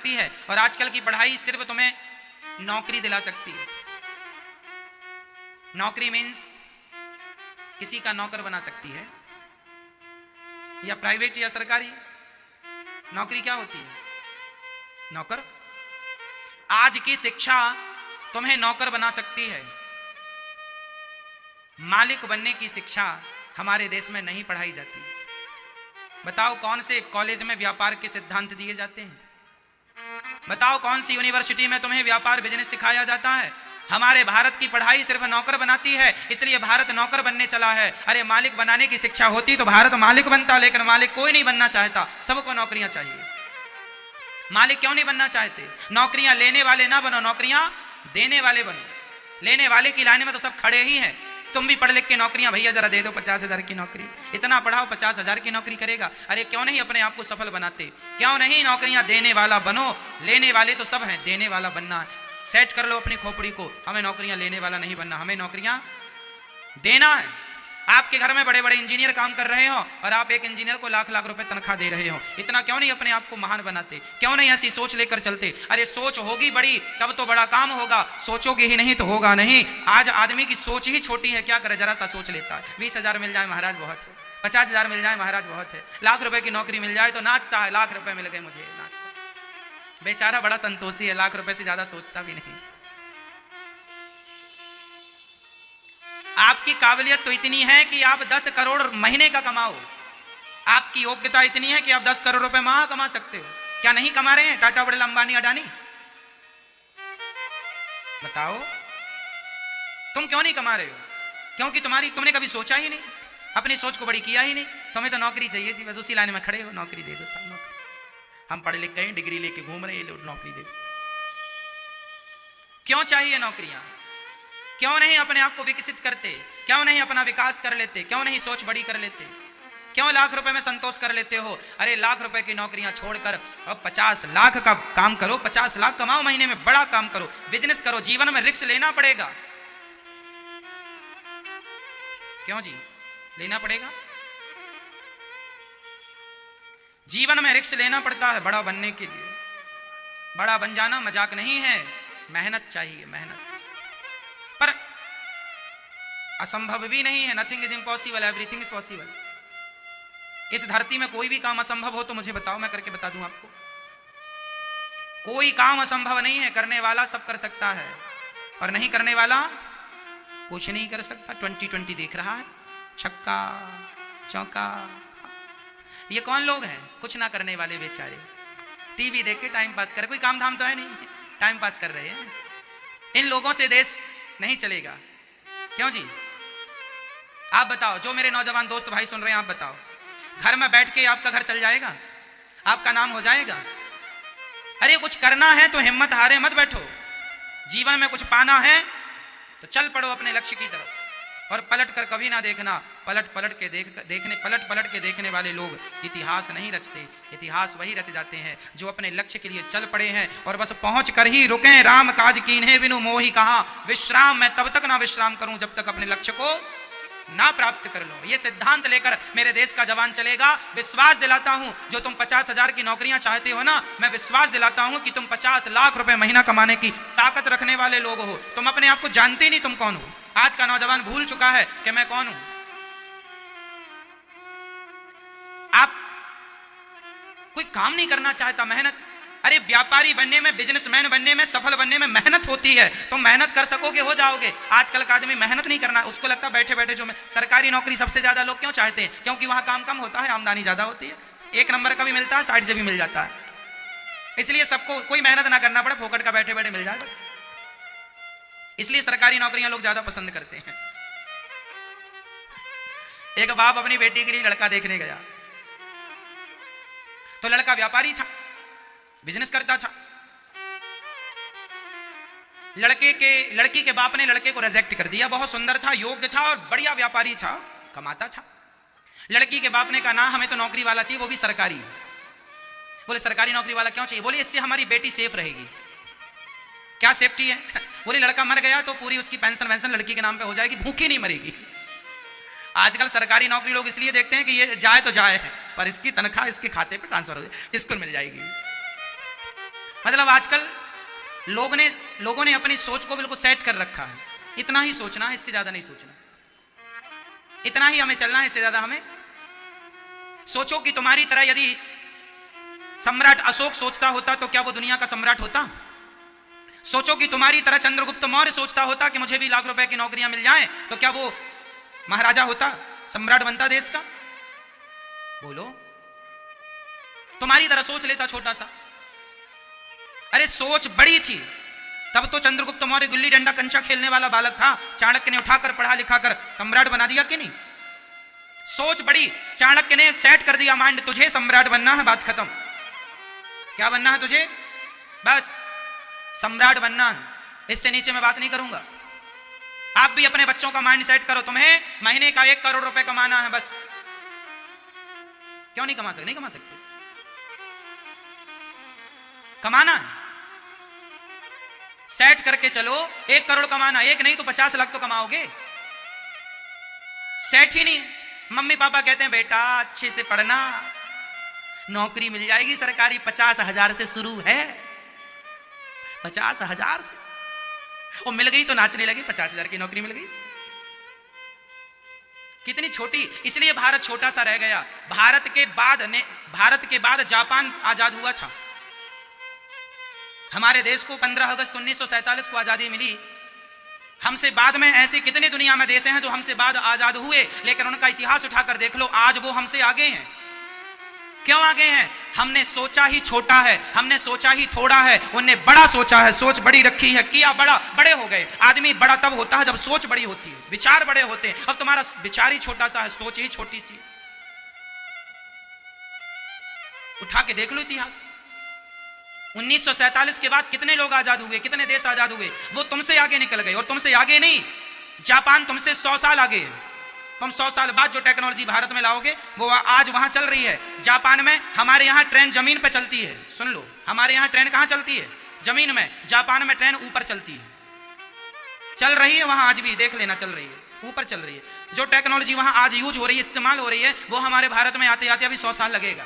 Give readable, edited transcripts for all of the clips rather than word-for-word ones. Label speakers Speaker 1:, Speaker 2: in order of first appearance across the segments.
Speaker 1: सकती है, और आजकल की पढ़ाई सिर्फ तुम्हें नौकरी दिला सकती है। नौकरी मीन्स किसी का नौकर बना सकती है, या प्राइवेट या सरकारी। नौकरी क्या होती है? नौकर। आज की शिक्षा तुम्हें नौकर बना सकती है, मालिक बनने की शिक्षा हमारे देश में नहीं पढ़ाई जाती। बताओ कौन से कॉलेज में व्यापार के सिद्धांत दिए जाते हैं? बताओ कौन सी यूनिवर्सिटी में तुम्हें व्यापार बिजनेस सिखाया जाता है? हमारे भारत की पढ़ाई सिर्फ नौकर बनाती है, इसलिए भारत नौकर बनने चला है। अरे मालिक बनाने की शिक्षा होती तो भारत मालिक बनता, लेकिन मालिक कोई नहीं बनना चाहता, सबको नौकरियां चाहिए। मालिक क्यों नहीं बनना चाहते? नौकरियां लेने वाले ना बनो, नौकरियां देने वाले बनो। लेने वाले की लाइन में तो सब खड़े ही हैं। तुम भी पढ़ लिख के नौकरियां, भैया जरा दे दो 50,000 की नौकरी, इतना पढ़ाओ 50,000 की नौकरी करेगा। अरे क्यों नहीं अपने आप को सफल बनाते? क्यों नहीं नौकरियां देने वाला बनो? लेने वाले तो सब हैं, देने वाला बनना है। सेट कर लो अपनी खोपड़ी को, हमें नौकरियां लेने वाला नहीं बनना, हमें नौकरियां देना है। आपके घर में बड़े बड़े इंजीनियर काम कर रहे हो और आप एक इंजीनियर को लाख लाख रुपए तनख्वाह दे रहे हो, इतना क्यों नहीं अपने आप को महान बनाते? क्यों नहीं ऐसी सोच लेकर चलते? अरे सोच होगी बड़ी तब तो बड़ा काम होगा, सोचोगे ही नहीं तो होगा नहीं। आज आदमी की सोच ही छोटी है, क्या करे, जरा सा सोच लेता है। 20,000 मिल जाए महाराज बहुत है, 50,000 मिल जाए महाराज बहुत है, लाख रुपए की नौकरी मिल जाए तो नाचता है, लाख रुपए मिल गए मुझे, नाचता। बेचारा बड़ा संतोषी है, लाख रुपए से ज्यादा सोचता भी नहीं। आपकी काबिलियत तो इतनी है कि आप 10 करोड़ महीने का कमाओ, आपकी योग्यता इतनी है कि आप 10 करोड़ रुपए माह कमा सकते हो। क्या नहीं कमा रहे हैं टाटा, बिरला, अंबानी, अडानी? बताओ तुम क्यों नहीं कमा रहे हो? क्योंकि तुमने कभी सोचा ही नहीं, अपनी सोच को बड़ी किया ही नहीं। तुम्हें तो नौकरी चाहिए थी, बस उसी लाइन में खड़े हो, नौकरी दे दो सब। नौकरी, हम पढ़ लिख गए, डिग्री लेके घूम रहे, नौकरी दे दो। क्यों चाहिए नौकरियां? क्यों नहीं अपने आप को विकसित करते? क्यों नहीं अपना विकास कर लेते? क्यों नहीं सोच बड़ी कर लेते? क्यों लाख रुपए में संतोष कर लेते हो? अरे लाख रुपए की नौकरियां छोड़कर अब 50 लाख का काम करो, 50 लाख कमाओ महीने में, बड़ा काम करो, बिजनेस करो। जीवन में रिस्क लेना पड़ेगा। क्यों जी लेना पड़ेगा? जीवन में रिस्क लेना पड़ता है बड़ा बनने के लिए। बड़ा बन जाना मजाक नहीं है, मेहनत चाहिए, मेहनत। पर असंभव भी नहीं है, nothing is impossible, everything is possible. इस धरती में कोई भी काम असंभव हो तो मुझे बताओ, मैं करके बता दूं आपको। कोई काम असंभव नहीं है, करने वाला सब कर सकता है, और नहीं करने वाला कुछ नहीं कर सकता। 2020 देख रहा है, छक्का चौका। ये कौन लोग हैं? कुछ ना करने वाले बेचारे, टीवी देख के टाइम पास कर, कोई काम धाम तो है नहीं, टाइम पास कर रहे हैं। इन लोगों से देश नहीं चलेगा। क्यों जी? आप बताओ, जो मेरे नौजवान दोस्त भाई सुन रहे हैं, आप बताओ, घर में बैठ के आपका घर चल जाएगा? आपका नाम हो जाएगा? अरे कुछ करना है तो हिम्मत हारे मत बैठो। जीवन में कुछ पाना है तो चल पड़ो अपने लक्ष्य की तरफ, और पलट कर कभी ना देखना। पलट पलट के देखने वाले लोग इतिहास नहीं रचते, इतिहास वही रच जाते हैं जो अपने लक्ष्य के लिए चल पड़े हैं और बस पहुंच कर ही रुके। राम काज कीन्हे बिनु मोहि कहा, विश्राम मैं तब तक ना विश्राम करूं जब तक अपने लक्ष्य को ना प्राप्त कर लो। ये सिद्धांत लेकर मेरे देश का जवान चलेगा। विश्वास दिलाता हूं, जो तुम 50,000 की नौकरियां चाहते हो ना, मैं विश्वास दिलाता हूं कि तुम 50 लाख रुपए महीना कमाने की ताकत रखने वाले लोग हो। तुम अपने आप को जानते ही नहीं तुम कौन हो। आज का नौजवान भूल चुका है कि मैं कौन हूं। आप कोई काम नहीं करना चाहता, मेहनत। अरे व्यापारी बनने में, बिजनेसमैन बनने में, सफल बनने में मेहनत होती है। तुम मेहनत कर सकोगे हो जाओगे। आजकल का आदमी मेहनत नहीं करना, उसको लगता है बैठे बैठे जो सरकारी नौकरी सबसे ज्यादा लोग क्यों चाहते हैं? क्योंकि वहां काम कम होता है, आमदनी ज्यादा होती है, 1 नंबर का भी मिलता है, साइड से भी मिल जाता है। इसलिए सबको कोई मेहनत ना करना पड़े, फोकट का बैठे बैठे मिल जाए बस। इसलिए सरकारी नौकरियां लोग ज्यादा पसंद करते हैं। एक बाप अपनी बेटी के लिए लड़का देखने गया, तो लड़का व्यापारी था, बिजनेस करता था। लड़की के बाप ने लड़के को रिजेक्ट कर दिया। बहुत सुंदर था, योग्य था और बढ़िया व्यापारी था, कमाता था। लड़की के बाप ने कहा ना, हमें तो नौकरी वाला चाहिए, वो भी सरकारी। बोले सरकारी नौकरी वाला क्यों चाहिए? बोले इससे हमारी बेटी सेफ रहेगी। क्या सेफ्टी है? बोले लड़का मर गया तो पूरी उसकी पेंशन वेंशन लड़की के नाम पे हो जाएगी, भूखी नहीं मरेगी। आजकल सरकारी नौकरी लोग इसलिए देखते हैं कि ये जाए तो जाए, पर इसकी तनख्वाह इसके खाते पे ट्रांसफर हो जाए, इसको मिल जाएगी। मतलब आजकल लोगों ने अपनी सोच को बिल्कुल सेट कर रखा है, इतना ही सोचना है, इससे ज्यादा नहीं सोचना, इतना ही हमें चलना है, इससे ज्यादा हमें। सोचो कि तुम्हारी तरह यदि सम्राट अशोक सोचता होता तो क्या वो दुनिया का सम्राट होता? सोचो कि तुम्हारी तरह चंद्रगुप्त मौर्य सोचता होता कि मुझे भी लाख रुपए की नौकरियां मिल जाएं, तो क्या वो महाराजा होता, सम्राट बनता देश का? बोलो। तुम्हारी तरह सोच लेता छोटा सा। अरे सोच बड़ी थी, तब तो चंद्रगुप्त मौर्य गुल्ली डंडा कंचा खेलने वाला बालक था, चाणक्य ने उठाकर पढ़ा लिखा कर सम्राट बना दिया कि नहीं? सोच बड़ी, चाणक्य ने सेट कर दिया माइंड, तुझे सम्राट बनना है, बात खत्म। क्या बनना है तुझे? बस सम्राट बनना है, इससे नीचे मैं बात नहीं करूंगा। आप भी अपने बच्चों का माइंड सेट करो, तुम्हें महीने का 1 करोड़ रुपए कमाना है, बस। क्यों नहीं कमा सकते? नहीं कमा सकते, कमाना है। सेट करके चलो, 1 करोड़ कमाना, 1 नहीं तो 50 लाख तो कमाओगे। सेट ही नहीं। मम्मी पापा कहते हैं बेटा अच्छे से पढ़ना, नौकरी मिल जाएगी सरकारी, 50,000 से शुरू है, 50,000 से। वो मिल गई तो नाचने लगे, 50,000 की नौकरी मिल गई। कितनी छोटी, इसलिए भारत छोटा सा रह गया। भारत के बाद जापान आजाद हुआ था। हमारे देश को 15 अगस्त 1947 को आजादी मिली। हमसे बाद में ऐसे कितने दुनिया में देश हैं जो हमसे बाद आजाद हुए, लेकिन उनका इतिहास उठाकर देख लो, आज वो हमसे आगे हैं। क्यों आगे हैं? हमने सोचा ही छोटा है, हमने सोचा ही थोड़ा है, उनने बड़ा सोचा है, सोच बड़ी रखी है, किया बड़ा, बड़े हो गए। आदमी बड़ा तब होता है जब सोच बड़ी होती है, विचार बड़े होते हैं। अब तुम्हारा विचार ही छोटा सा है, सोच ही छोटी सी। उठा के देख लो इतिहास। 1947 के बाद कितने लोग आजाद हुए, कितने देश आजाद हुए? वो तुमसे आगे निकल गए। और तुमसे आगे नहीं, जापान तुमसे 100 साल आगे है। तुम 100 साल बाद जो टेक्नोलॉजी भारत में लाओगे वो आज वहां चल रही है। जापान में हमारे यहां ट्रेन जमीन पे चलती है, सुन लो, हमारे यहां ट्रेन कहां चलती है? जमीन में। जापान में ट्रेन ऊपर चलती है, चल रही है वहां आज भी, देख लेना, चल रही है, ऊपर चल रही है। जो टेक्नोलॉजी वहां आज यूज हो रही है, इस्तेमाल हो रही है, वो हमारे भारत में आते आते अभी 100 साल लगेगा,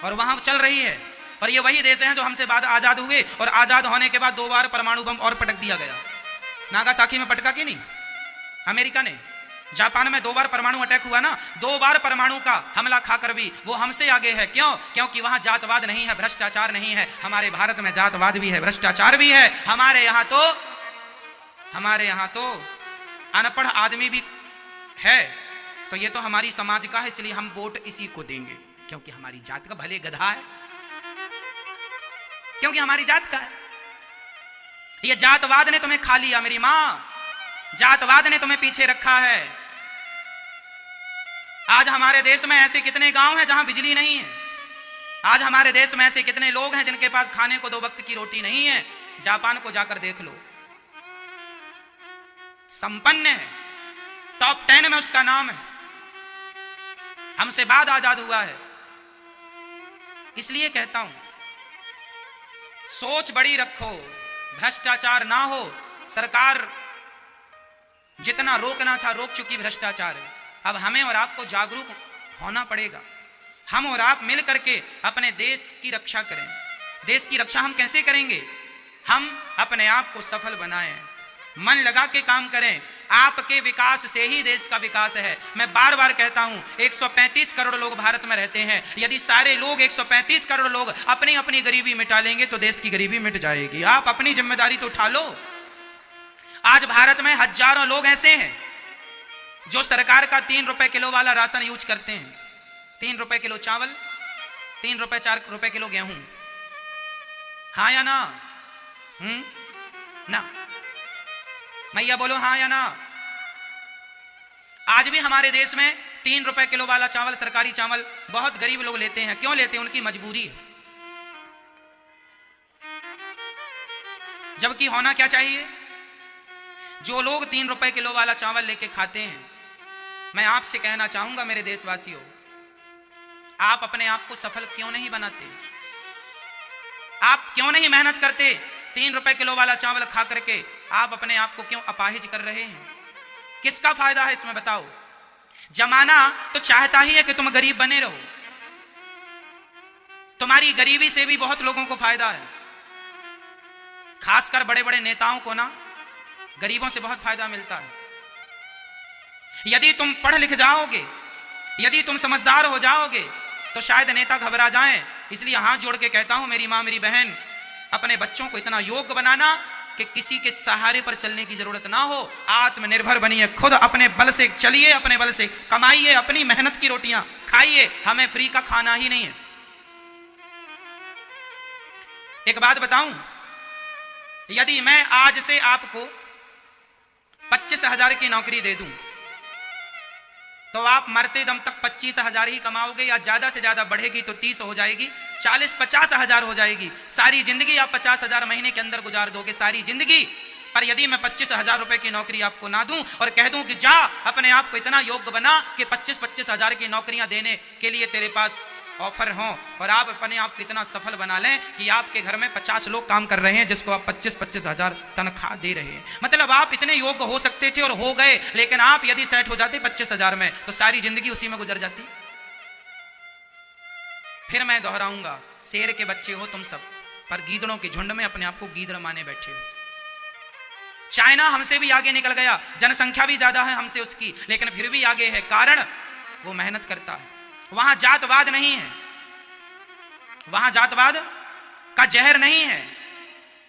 Speaker 1: और वहां चल रही है। और ये वही देश हैं जो हमसे बाद आजाद हुए, और आजाद होने के बाद 2 बार परमाणु बम और पटक दिया गया। नागासाकी में पटका कि नहीं अमेरिका ने? जापान में 2 बार परमाणु अटैक हुआ ना, 2 बार परमाणु का हमला खाकर भी वो हमसे आगे है। क्यों? क्योंकि वहां जातवाद नहीं है, भ्रष्टाचार नहीं है। हमारे भारत में जातवाद भी है, भ्रष्टाचार भी है। हमारे यहां तो अनपढ़ आदमी भी है। तो ये तो हमारी समाज का है, इसलिए हम वोट इसी को देंगे, क्योंकि हमारी जात का, भले गधा है, क्योंकि हमारी जात का है। ये जातवाद ने तुम्हें खा लिया मेरी मां, जातवाद ने तुम्हें पीछे रखा है। आज हमारे देश में ऐसे कितने गांव हैं जहां बिजली नहीं है। आज हमारे देश में ऐसे कितने लोग हैं जिनके पास खाने को 2 वक्त की रोटी नहीं है। जापान को जाकर देख लो, संपन्न है, टॉप 10 में उसका नाम है, हमसे बाद आजाद हुआ है। इसलिए कहता हूं, सोच बड़ी रखो, भ्रष्टाचार ना हो। सरकार जितना रोकना था रोक चुकी भ्रष्टाचार है। अब हमें और आपको जागरूक होना पड़ेगा। हम और आप मिल करके अपने देश की रक्षा करें। देश की रक्षा हम कैसे करेंगे? हम अपने आप को सफल बनाएं, मन लगा के काम करें। आपके विकास से ही देश का विकास है। मैं बार बार कहता हूं, 135 करोड़ लोग भारत में रहते हैं। यदि सारे लोग 135 करोड़ लोग अपनी अपनी गरीबी मिटा लेंगे तो देश की गरीबी मिट जाएगी। आप अपनी जिम्मेदारी तो उठा लो। आज भारत में हजारों लोग ऐसे हैं जो सरकार का 3 रुपए किलो वाला राशन यूज करते हैं। 3 रुपए किलो चावल, 3 रुपए 4 रुपए किलो गेहूं। हाँ या ना? ना। मैया बोलो हाँ या ना? आज भी हमारे देश में 3 रुपए किलो वाला चावल, सरकारी चावल, बहुत गरीब लोग लेते हैं। क्यों लेते हैं? उनकी मजबूरी है। जबकि होना क्या चाहिए? जो लोग 3 रुपए किलो वाला चावल लेके खाते हैं, मैं आपसे कहना चाहूंगा मेरे देशवासियों, आप अपने आप को सफल क्यों नहीं बनाते? आप क्यों नहीं मेहनत करते? 3 रुपए किलो वाला चावल खा करके आप अपने आप को क्यों अपाहिज कर रहे हैं? किसका फायदा है इसमें बताओ? जमाना तो चाहता ही है कि तुम गरीब बने रहो। तुम्हारी गरीबी से भी बहुत लोगों को फायदा है। खासकर बड़े बड़े नेताओं को ना गरीबों से बहुत फायदा मिलता है। यदि तुम पढ़ लिख जाओगे, यदि तुम समझदार हो जाओगे तो शायद नेता घबरा जाएं। इसलिए हाथ जोड़ के कहता हूं मेरी मां मेरी बहन, अपने बच्चों को इतना योग्य बनाना कि किसी के सहारे पर चलने की जरूरत ना हो। आत्मनिर्भर बनिए, खुद अपने बल से चलिए, अपने बल से कमाइए, अपनी मेहनत की रोटियां खाइए। हमें फ्री का खाना ही नहीं है। एक बात बताऊं, यदि मैं आज से आपको 25,000 की नौकरी दे दूं तो आप मरते दम तक 25,000 ही कमाओगे, या ज्यादा से ज्यादा बढ़ेगी तो 30 हो जाएगी, 40-50,000 हो जाएगी। सारी जिंदगी आप 50,000 महीने के अंदर गुजार दोगे, सारी जिंदगी। पर यदि मैं 25,000 रुपए की नौकरी आपको ना दूं और कह दूं कि जा अपने आप को इतना योग्य बना कि 25,000 की नौकरियां देने के लिए तेरे पास ऑफर हो, और आप अपने आप को इतना सफल बना लें कि आपके घर में 50 लोग काम कर रहे हैं जिसको आप 25,000 तनख्वाह दे रहे हैं। मतलब आप इतने योग्य हो सकते थे और हो गए, लेकिन आप यदि सेट हो जाते 25,000 में तो सारी जिंदगी उसी में गुजर जाती। फिर मैं दोहराऊंगा, शेर के बच्चे हो तुम सब, पर गीदड़ों के झुंड में अपने आप को गीदड़ माने बैठे हो। चाइना हमसे भी आगे निकल गया, जनसंख्या भी ज्यादा है हमसे उसकी, लेकिन फिर भी आगे है, कारण वो मेहनत करता है। वहां जातवाद नहीं है, वहां जातवाद का जहर नहीं है,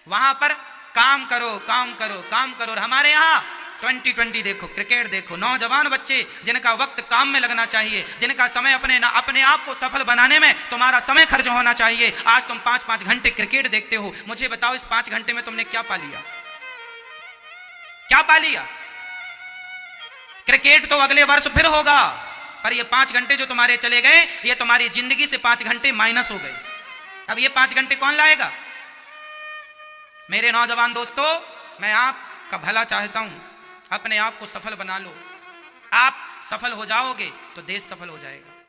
Speaker 1: वहां पर काम करो काम करो काम करो। और हमारे यहाँ 2020 देखो, क्रिकेट देखो, नौजवान बच्चे जिनका वक्त काम में लगना चाहिए, जिनका समय अपने आप को सफल बनाने में तुम्हारा समय खर्च होना चाहिए। आज तुम 5-5 घंटे क्रिकेट देखते हो। मुझे बताओ इस 5 घंटे में तुमने क्या पा लिया? क्या पा लिया? क्रिकेट तो अगले वर्ष फिर होगा, पर ये 5 घंटे जो तुम्हारे चले गए, ये तुम्हारी जिंदगी से 5 घंटे माइनस हो गए। अब ये 5 घंटे कौन लाएगा? मेरे नौजवान दोस्तों, मैं आपका भला चाहता हूं, अपने आप को सफल बना लो। आप सफल हो जाओगे तो देश सफल हो जाएगा।